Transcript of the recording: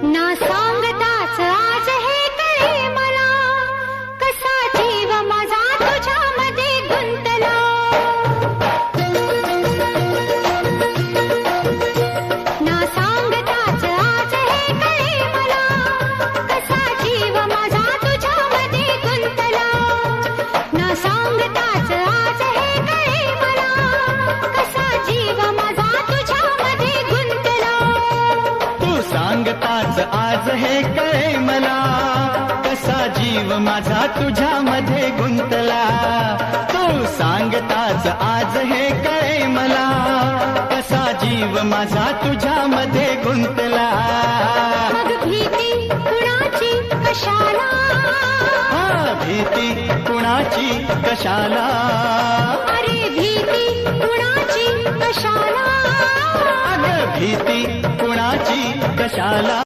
ना सांगताच आज हे कळे मला, कसा जीव माझा तुझ्यामध्ये गुंतला. ना सांगताच आज हे कळे मला, कसा जीव माझा तुझ्यामध्ये गुंतला. ना सांगताच आज हे कळे मला, कसा जीव माझा तुझ्यामध्ये गुंतला. तू सांगताच आज हे कळे मला, कसा जीव माझा तुझ्यामध्ये गुंतला. तू सांगताच आज हे कळे मला, कसा जीव माझा तुझ्यामध्ये गुंतला. मग भीती कुणाची कशाला, भीती कुणाची कशाला. अरे भीती कुणाची कशाला. अगं भीती कुणाची कशाला.